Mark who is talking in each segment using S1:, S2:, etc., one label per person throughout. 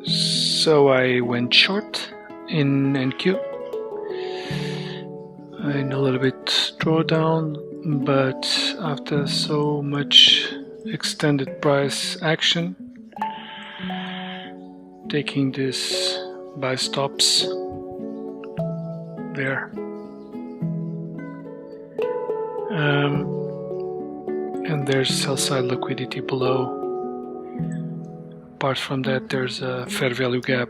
S1: So I went short in NQ and a little bit drawdown, but after so much extended price action, taking this buy stops there. And there's sell side liquidity below. Apart from that, there's a fair value gap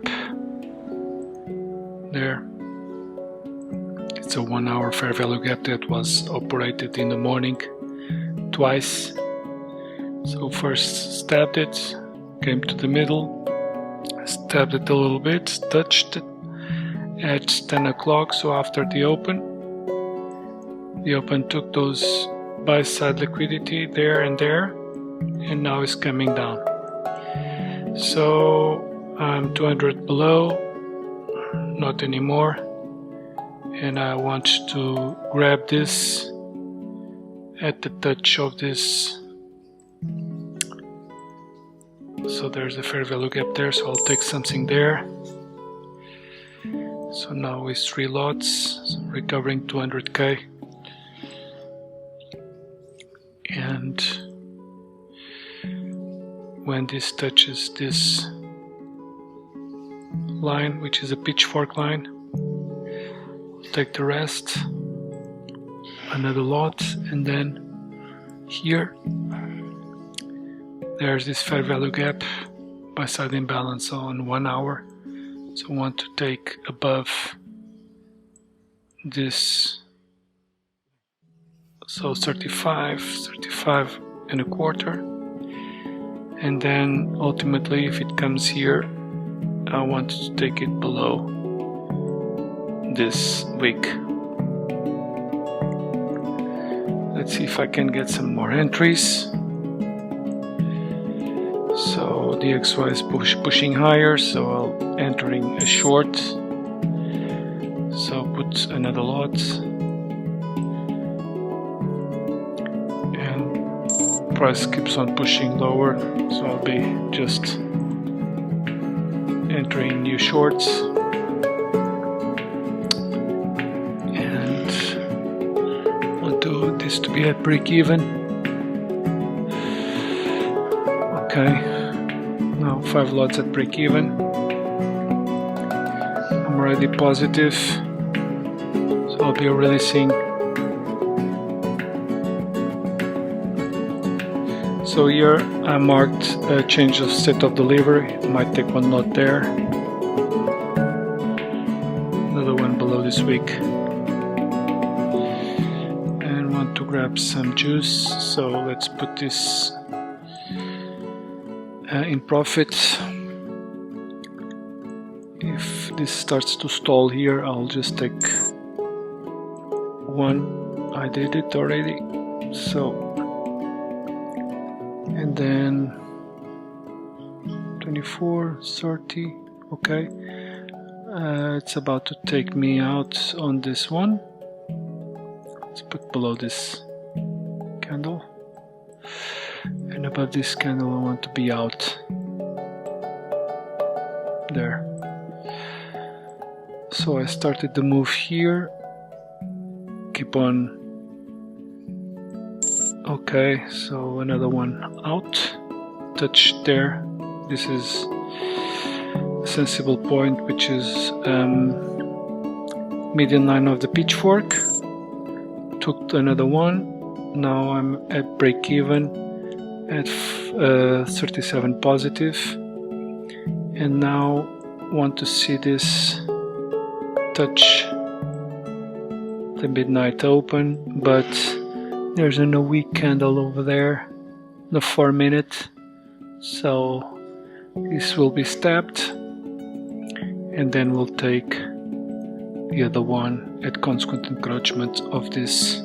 S1: there. It's a 1 hour fair value gap that was operated in the morning twice. So first stabbed it, came to the middle, stabbed it a little bit, touched it at 10 o'clock. So after the open took those buy side liquidity there, and now it's coming down. So I'm 200 below, not anymore, and I want to grab this at the touch of this. So there's a fair value gap there, so I'll take something there. So now it's 3 lots, so recovering 200k. And when this touches this line, which is a pitchfork line, take the rest, another lot, and then here there's this fair value gap buy side imbalance on 1 hour, so I want to take above this, so 35 and a quarter, and then ultimately if it comes here I want to take it below this wick. Let's see if I can get some more entries. So the XY is pushing higher, so I'll entering a short, so put another lot, and price keeps on pushing lower, so I'll be just entering new shorts, and want to this to be at break even. Okay, now 5 lots at break even. I'm already positive, so I'll be releasing. So here I marked a change of state of delivery. Might take 1 lot there, another one below this week, and want to grab some juice. So let's put this in profit. If this starts to stall here, I'll just take 1. I did it already, so, and then 24, 30, okay. It's about to take me out on this one. Let's put below this candle, and above this candle I want to be out there. So I started the move here, keep on. Okay, so another one out, touch there. This is a sensible point, which is median line of the pitchfork. Took another one. Now I'm at break even at 37 positive, and now want to see this touch the midnight open, but there's a weak candle over there, the 4 minute, so this will be stabbed, and then we'll take the other one at consequent encroachment of this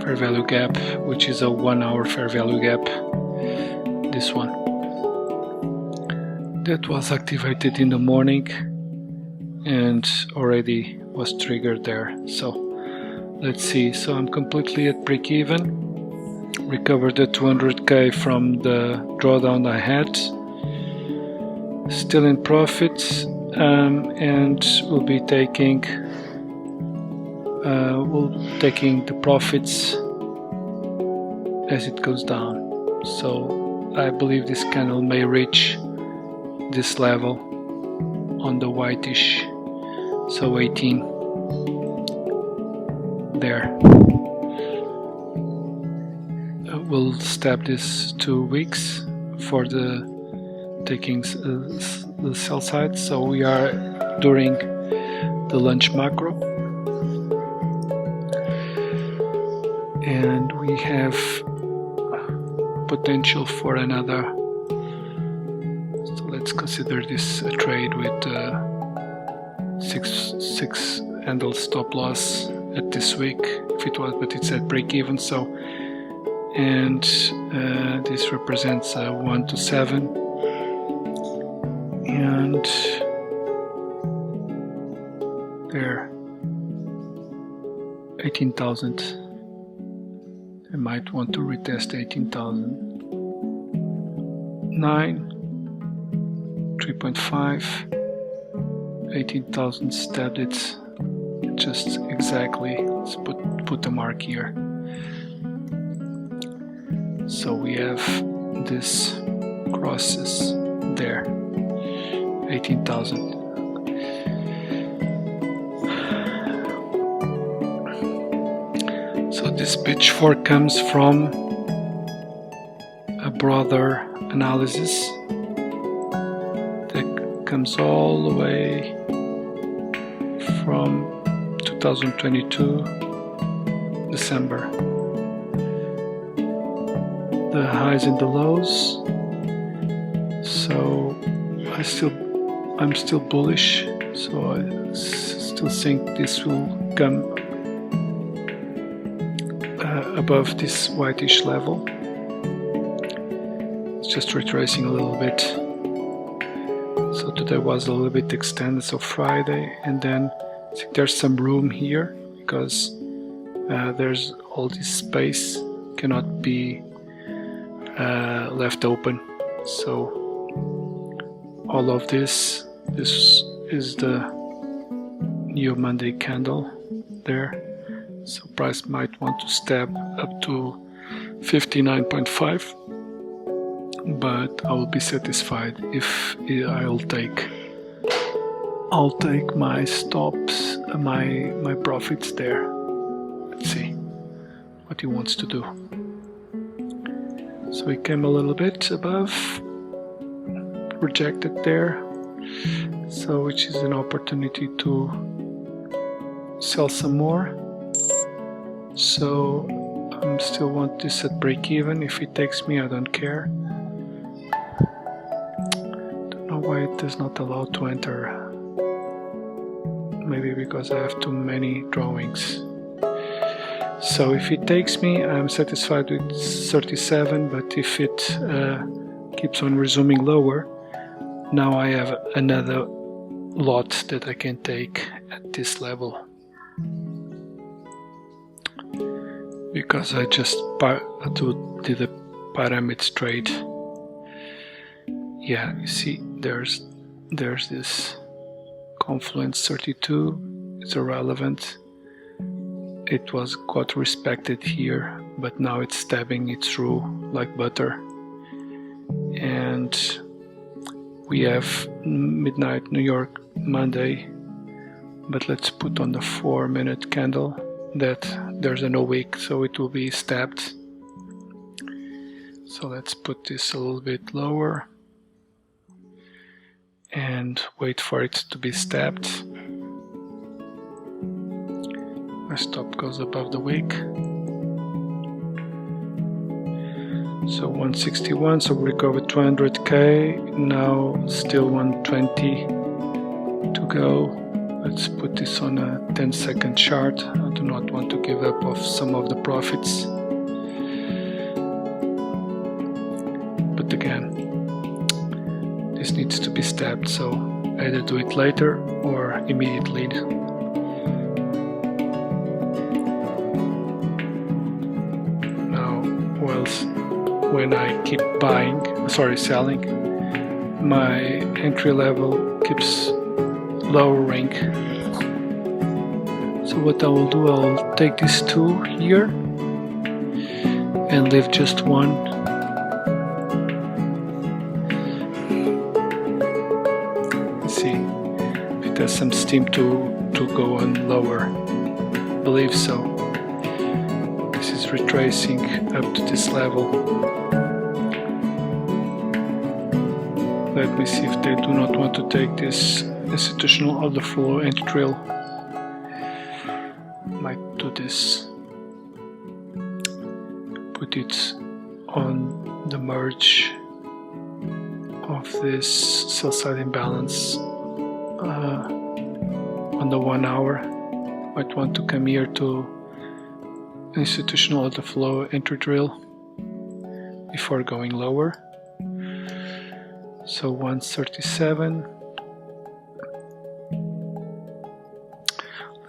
S1: fair value gap, which is a 1 hour fair value gap, this one. That was activated in the morning and already was triggered there. So let's see, so I'm completely at break even, recovered the 200k from the drawdown I had, still in profits, and we'll be taking the profits as it goes down. So I believe this candle may reach this level on the whitish, so 18 there. We'll step this 2 weeks for the taking the sell side. So we are during the lunch macro, and we have potential for another. So let's consider this a trade with 6 handle stop loss at this week if it was, but it's at break even. So, and this represents 1 to 7, and there 18,000. I might want to retest 18,000. 9, 3.5, 18,000 stabbed it just exactly. Let's put a mark here. So we have this crosses there, 18,000. So this pitchfork comes from a broader analysis that comes all the way from 2022 December. The highs and the lows. So I'm still bullish. So I still think this will come above this whitish level. It's just retracing a little bit. So today was a little bit extended, so Friday, and then I think there's some room here because there's all this space cannot be left open. So all of this is the new Monday candle there. So price might want to step up to 59.5, but I will be satisfied if I'll take my stops, my profits there. Let's see what he wants to do. So he came a little bit above, rejected there, so which is an opportunity to sell some more. So I still want this at break even. If it takes me, I don't care. Don't know why it is not allowed to enter. Maybe because I have too many drawings. So if it takes me, I'm satisfied with 37, but if it keeps on resuming lower, now I have another lot that I can take at this level. Because I just did a pyramids trade. Yeah, you see, there's this confluence 32. It's irrelevant. It was got respected here, but now it's stabbing it through like butter. And we have midnight New York Monday, but let's put on the 4-minute candle that there's a no wick, so it will be stabbed. So let's put this a little bit lower and wait for it to be stabbed. My stop goes above the wick. So 161, so we recovered 200k, now still 120 to go. Let's put this on a 10-second chart. I do not want to give up of some of the profits. But again, this needs to be stabbed, so either do it later or immediately. Now, when I keep selling, my entry level keeps lowering. So what I will do, I'll take these two here and leave just one. Let's see if it has some steam to go on lower. I believe so. This is retracing up to this level. Let me see if they do not want to take this institutional order flow entry trail. Might do this. Put it on the merge of this sell side imbalance on the 1 hour. Might want to come here to institutional order flow entry drill before going lower. So 137.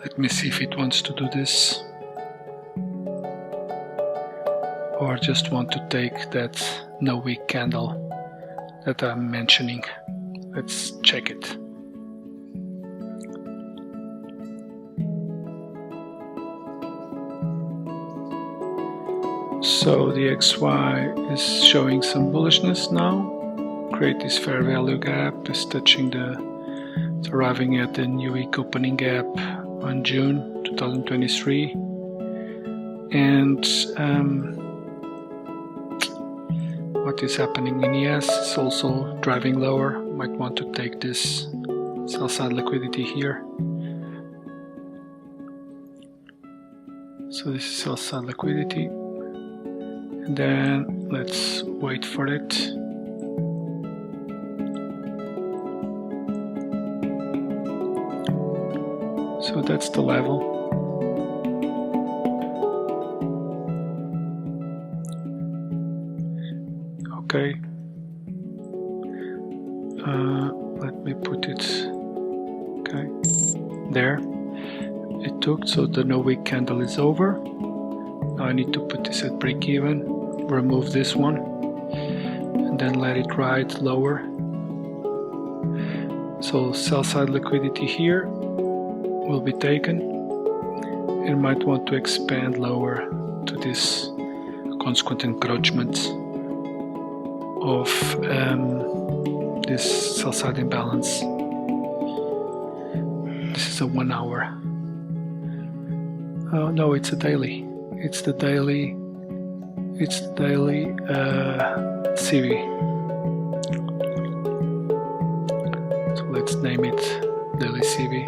S1: Let me see if it wants to do this or just want to take that no wick candle that I'm mentioning. Let's check it. So the XY is showing some bullishness now. Create this fair value gap, is touching it's arriving at the new week opening gap on June 2023. And what is happening in ES is also driving lower. Might want to take this sell side liquidity here. So this is sell side liquidity. And then let's wait for it. So that's the level. Okay. Let me put it. Okay. There. It took, so the no wick candle is over. Now I need to put this at break even, remove this one, and then let it ride lower. So sell side liquidity here will be taken, and might want to expand lower to this consequent encroachment of this sell side imbalance. This is a 1 hour. Oh no, it's a daily. It's the daily CV. So let's name it daily CV.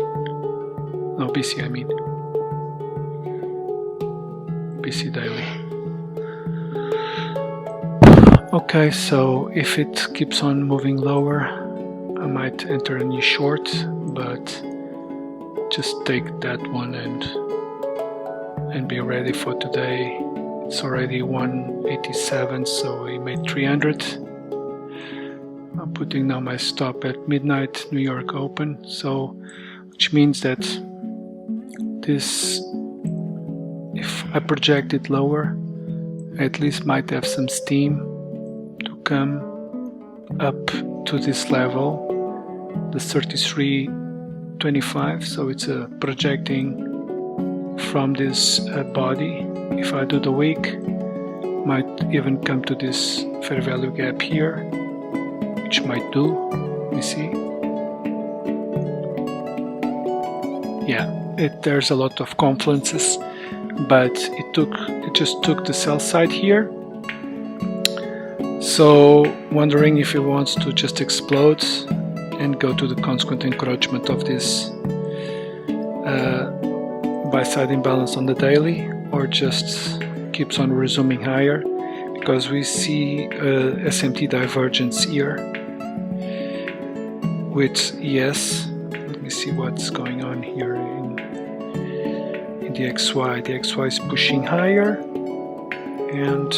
S1: No, BC, I mean. BC daily. Okay, so if it keeps on moving lower, I might enter a new short, but just take that one and be ready for today. It's already 187, so we made 300. I'm putting now my stop at midnight New York open, so which means that this, if I project it lower, I at least might have some steam to come up to this level, the 33.25. So it's projecting from this body. If I do the wick, might even come to this fair value gap here, which might do. Let me see. Yeah, there's a lot of confluences, but it just took the sell side here. So wondering if it wants to just explode and go to the consequent encroachment of this buy side imbalance on the daily, or just keeps on resuming higher, because we see SMT divergence here with ES. Let me see what's going on here in the XY. The XY is pushing higher, and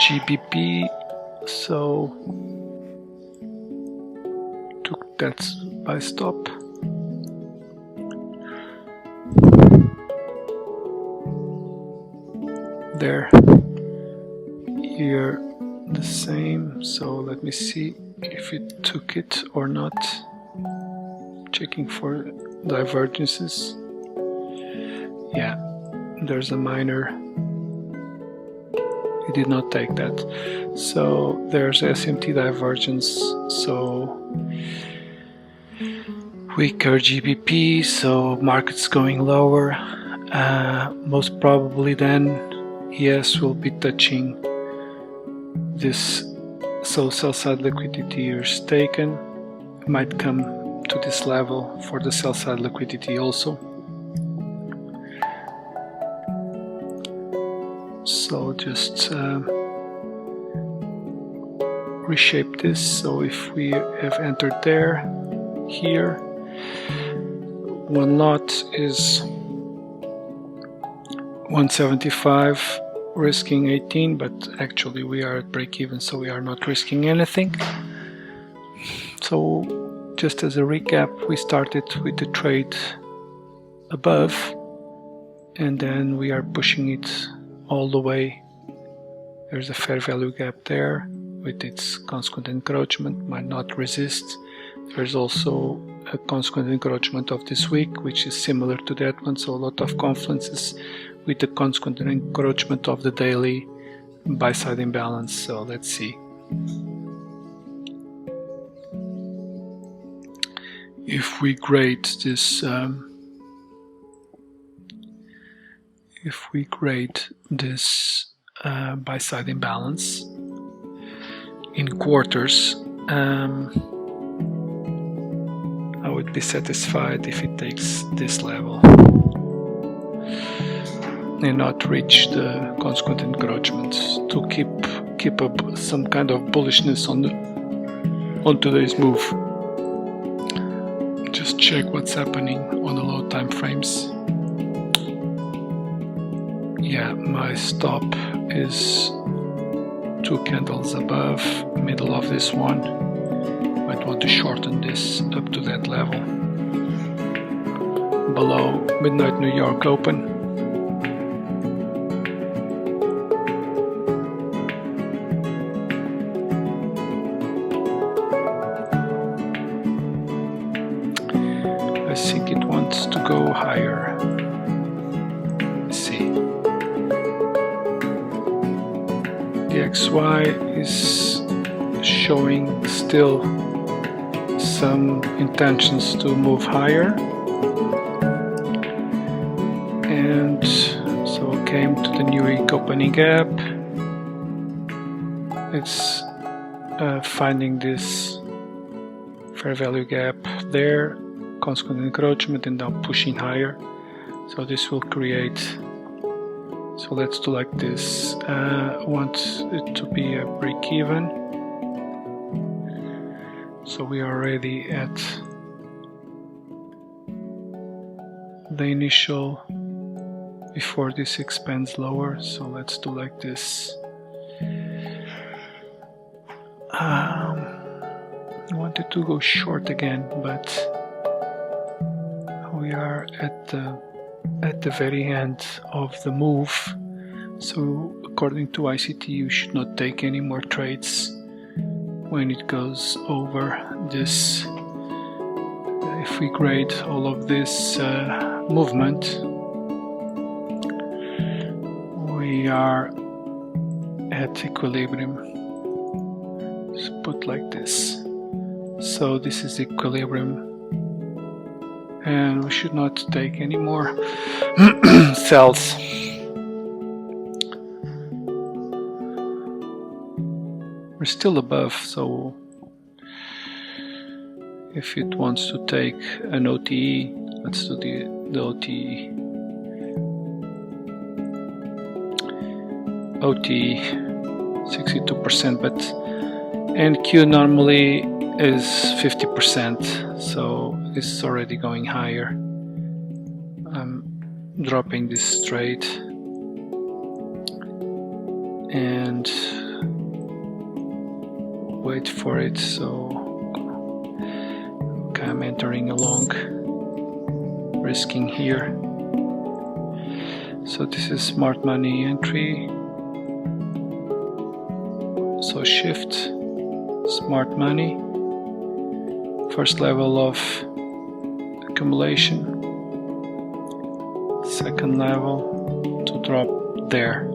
S1: GBP, so took that buy stop. There, here the same, so So let me see if it took it or not. Checking for divergences. Yeah, there's a minor. It did not take that. So there's SMT divergence. So weaker GBP, so market's going lower. Most probably then ES will be touching this. So sell side liquidity is taken. Might come to this level for the sell side liquidity also. So just reshape this. So if we have entered there, here, one lot is 175, risking 18, but actually we are at break even, so we are not risking anything. So just as a recap, we started with the trade above, and then we are pushing it all the way. There's a fair value gap there with its consequent encroachment, might not resist. There's also a consequent encroachment of this week, which is similar to that one, so a lot of confluences with the consequent encroachment of the daily buy-side imbalance. So let's see. If we grade this buy-side imbalance in quarters, I would be satisfied if it takes this level and not reach the consequent encroachment to keep up some kind of bullishness on today's move. Just check what's happening on the low time frames. Yeah, my stop is 2 candles above, middle of this one. Might want to shorten this up to that level. Below midnight New York open. I think it wants to go higher. Let's see. The XY is showing still some intentions to move higher, and so came to the new week opening gap. It's finding this fair value gap there, consequent encroachment, and now pushing higher. So this will create, so let's do like this. Want it to be a break even. So we are already at the initial before this expands lower. So let's do like this. I wanted to go short again, but we are at the very end of the move. So according to ICT, you should not take any more trades when it goes over this. If we grade all of this movement, we are at equilibrium. Let's put like this. So this is equilibrium, and we should not take any more sells. We're still above, so if it wants to take an OTE, let's do the OTE. OTE 62%, but NQ normally is 50%, so this is already going higher. I'm dropping this trade and wait for it. So okay, I'm entering along, risking here. So this is smart money entry. So shift smart money, first level of accumulation, second level to drop there.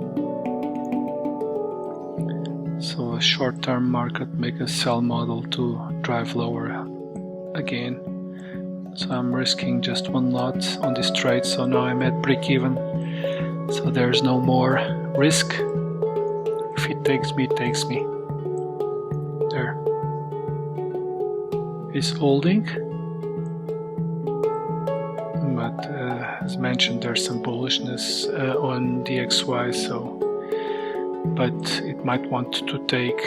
S1: So a short-term market make a sell model to drive lower again. So I'm risking just one lot on this trade, so now I'm at break even, so there's no more risk. If it takes me, it takes me. There. It's holding, but as mentioned, there's some bullishness on the XY, so but it might want to take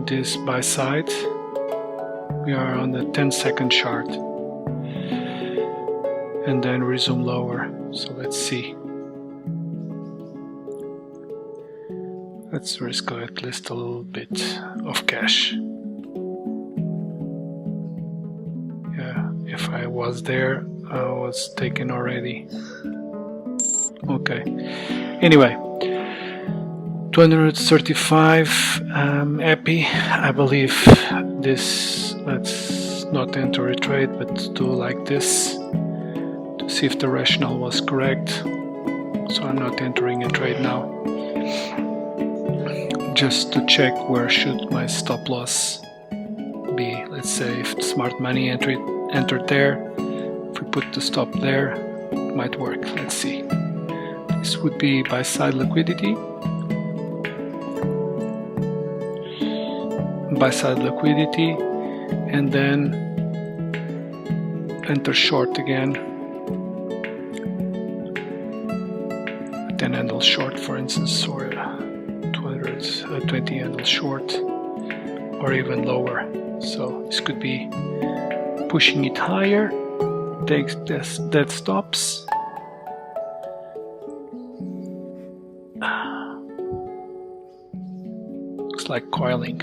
S1: this buy side. We are on the 10-second chart and then resume lower, so let's see. Let's risk at least a little bit of cash. Yeah, if I was there, I was taken already. Okay, anyway, 235, I'm happy. I believe this, let's not enter a trade, but do like this to see if the rationale was correct. So I'm not entering a trade now, just to check where should my stop loss be. Let's say if smart money entered there, if we put the stop there, it might work. Let's see. This would be buy side liquidity. Buy side liquidity, and then enter short again. 10 handle short, for instance, or 20 handle short, or even lower. So this could be pushing it higher, takes that stops. Looks like coiling.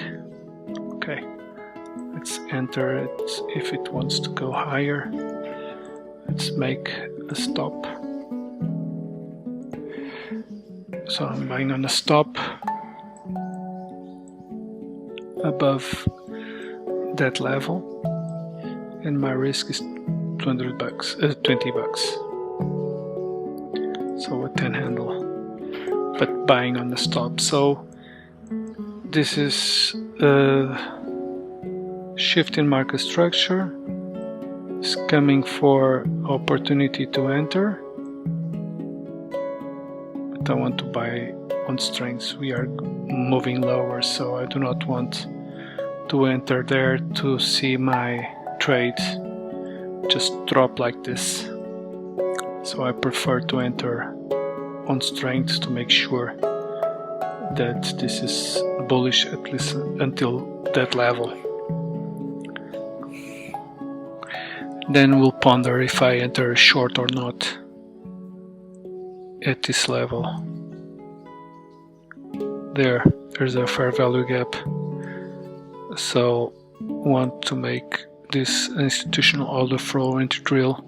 S1: Okay, let's enter it if it wants to go higher. Let's make a stop. So I'm buying on a stop above that level, and my risk is 20 bucks. So a 10 handle, but buying on the stop. So this is a shift in market structure. It's coming for opportunity to enter, but I want to buy on strengths. We are moving lower, so I do not want to enter there to see my trade just drop like this. So I prefer to enter on strength to make sure that this is bullish at least until that level. Then we'll ponder if I enter short or not at this level. There's a fair value gap, so want to make this institutional order flow entry drill.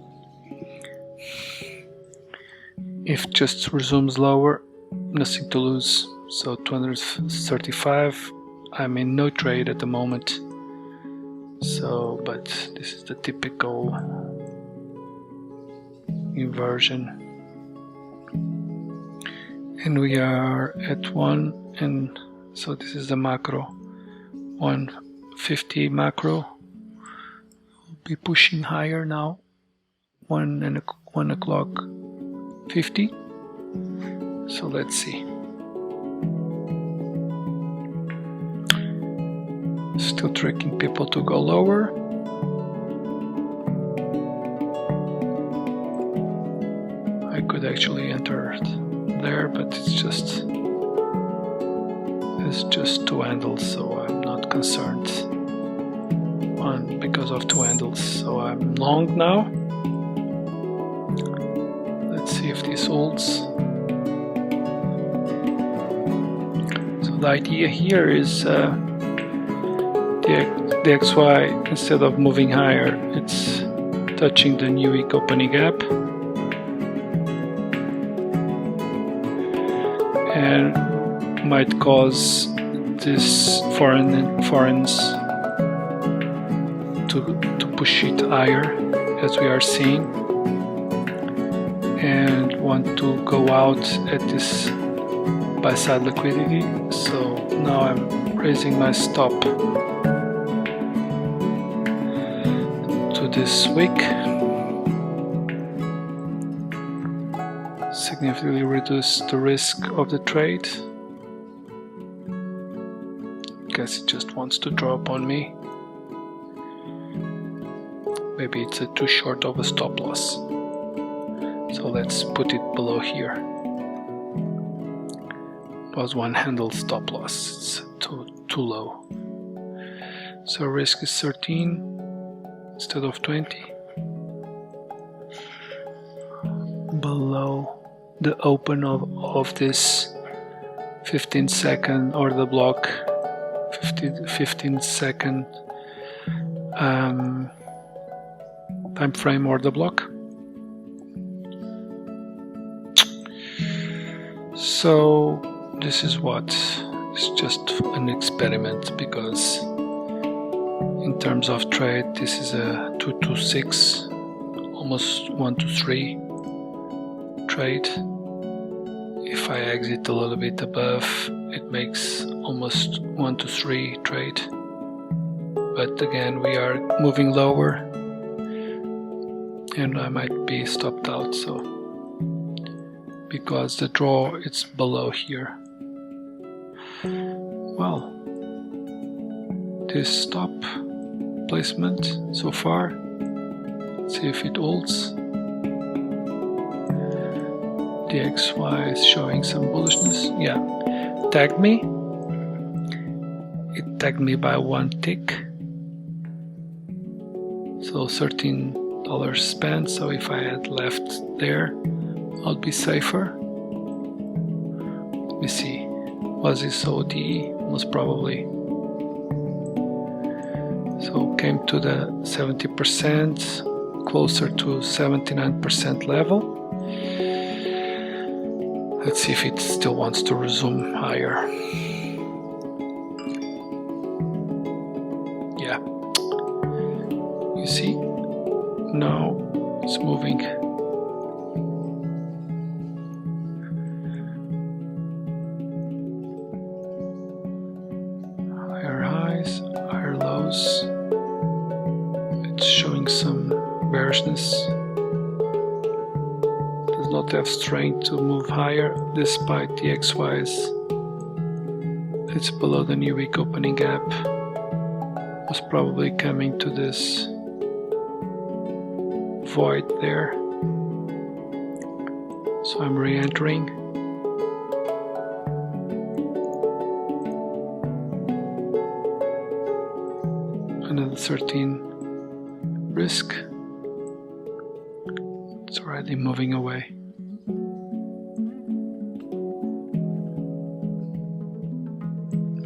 S1: If just resumes lower, nothing to lose. So 235, I'm in no trade at the moment. So, but this is the typical inversion, and we are at 1, and so this is the macro 150 macro. We'll be pushing higher now. 1 o'clock 50. So let's see. Still tricking people to go lower. I could actually enter there, but it's just two handles, so I'm not concerned because of two handles. So I'm long now. Let's see if this holds. So the idea here is the XY, instead of moving higher, it's touching the new week opening gap, and might cause this foreign's to push it higher, as we are seeing, and want to go out at this buy side liquidity. So now I'm raising my stop to this wick, significantly reduce the risk of the trade. Guess it just wants to drop on me. Maybe it's too short of a stop loss. So let's put it below here. It was one handle stop loss. It's too low. So risk is 13 instead of 20. Below the open of this 15-second order block, 15-second time frame order block. So this is what? It's just an experiment, because in terms of trade this is a 2 to 6, almost 1 to 3 trade. If I exit a little bit above, it makes almost 1 to 3 trade. But again, we are moving lower and I might be stopped out, so because the draw it's below here. Well, this stop placement so far, let's see if it holds. The XY is showing some bullishness. Yeah, tagged me. It tagged me by 1 tick. So $13 spent. So if I had left there, I'd be safer. Let me see. Was this ODE? Most probably. So came to the 70%, closer to 79% level. Let's see if it still wants to resume higher. Yeah. You see? Now it's moving. Higher highs, higher lows. It's showing some bearishness. Not have strength to move higher despite the XYs. It's below the new week opening gap. Was probably coming to this void there. So I'm re-entering. Another 13 risk. It's already moving away.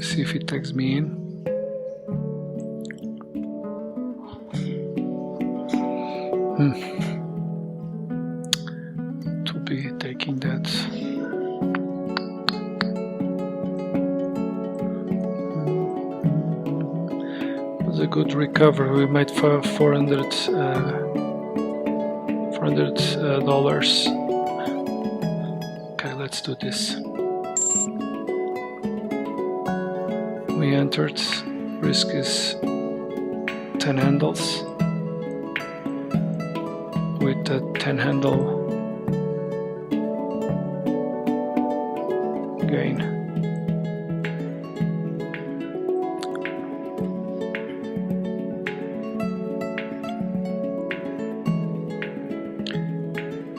S1: See if it tags me in. To be taking that. It was a good recovery. We made $400. Okay, let's do this. We entered, risk is 10 handles with a 10 handle gain.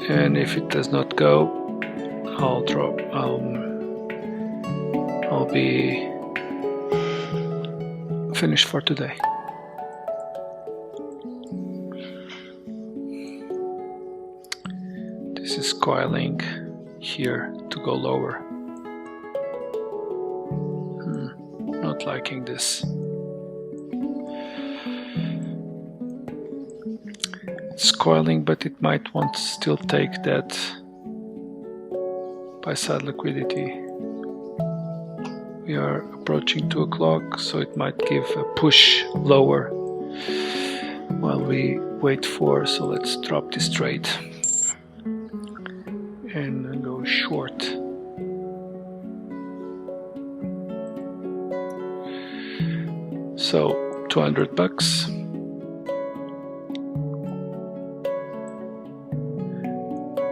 S1: And if it does not go, I'll drop. I'll be finished for today. This is coiling here to go lower. Not liking this. It's coiling, but it might want to still take that buy side liquidity. We are approaching 2 o'clock, so it might give a push lower while we wait for, so let's drop this trade and go short. So $200.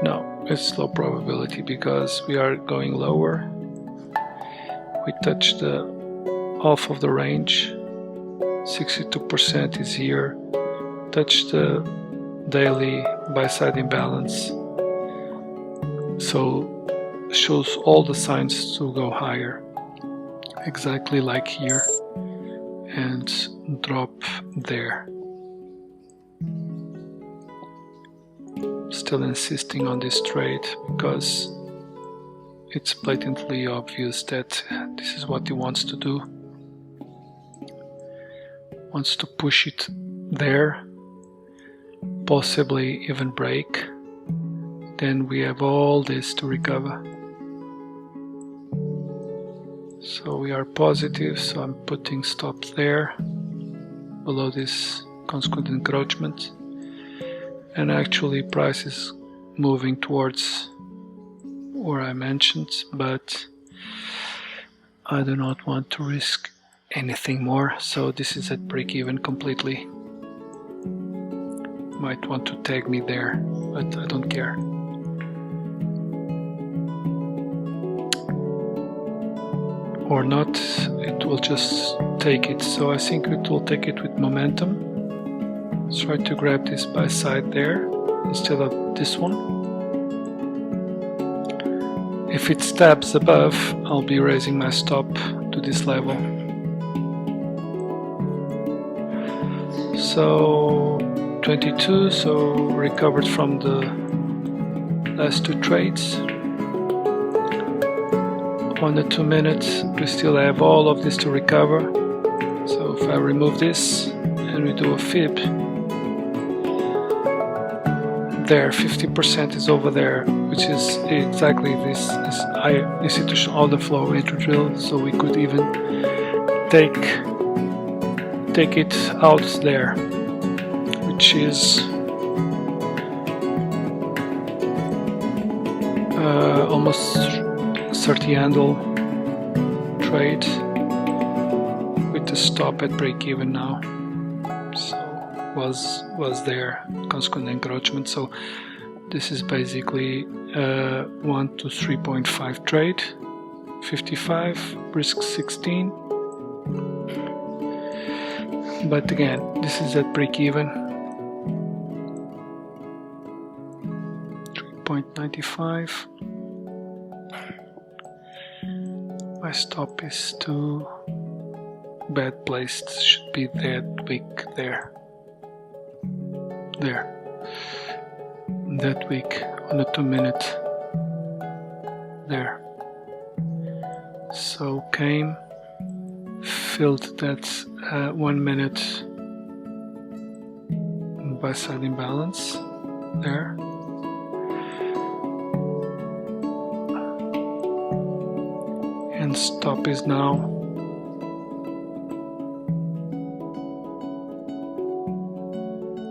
S1: No, it's low probability because we are going lower. We touched the half of the range. 62% is here. Touch the daily buy-side imbalance. So shows all the signs to go higher, exactly like here, and drop there. Still insisting on this trade because it's blatantly obvious that this is what he wants to do. Wants to push it there, possibly even break. Then we have all this to recover. So we are positive, so I'm putting stops there below this consequent encroachment, and actually price is moving towards where I mentioned, but I do not want to risk anything more, so this is at break even completely. Might want to tag me there, but I don't care. Or not, it will just take it. So I think it will take it with momentum. Let's try to grab this buy side there instead of this one. If it stabs above, I'll be raising my stop to this level. So 22, so recovered from the last two trades. On the 2 minutes, we still have all of this to recover. So if I remove this and we do a fib, there 50% is over there, which is exactly this institutional order flow entry drill. So we could even take it out there, which is almost 30 handle trade with the stop at break even now. So was there consequent encroachment. So this is basically 1 to 3.5 trade, 55 risk 16. But again, this is at break even. 3.95. My stop is too bad placed, should be that weak there. There. That weak on the 2 minute. There. So came, filled that 1 minute buy side imbalance there. And stop is now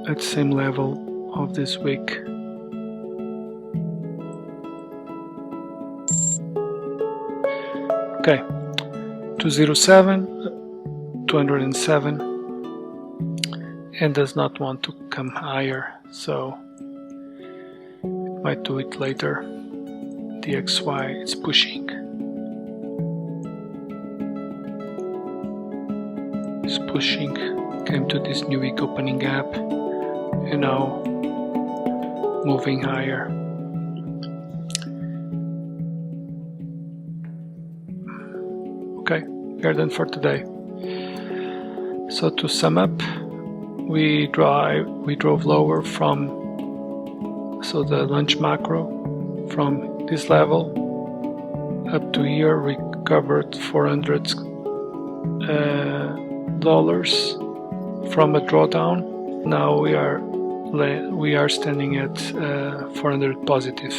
S1: at the same level of this week. Okay, 207, 207, and does not want to come higher, so might do it later. The XY is pushing. It's pushing, came to this new week opening gap, and now moving higher. Okay, we are done for today. So to sum up, we drove lower from, so the lunch macro from this level up to here, recovered $400 from a drawdown. Now we are standing at 400 positive.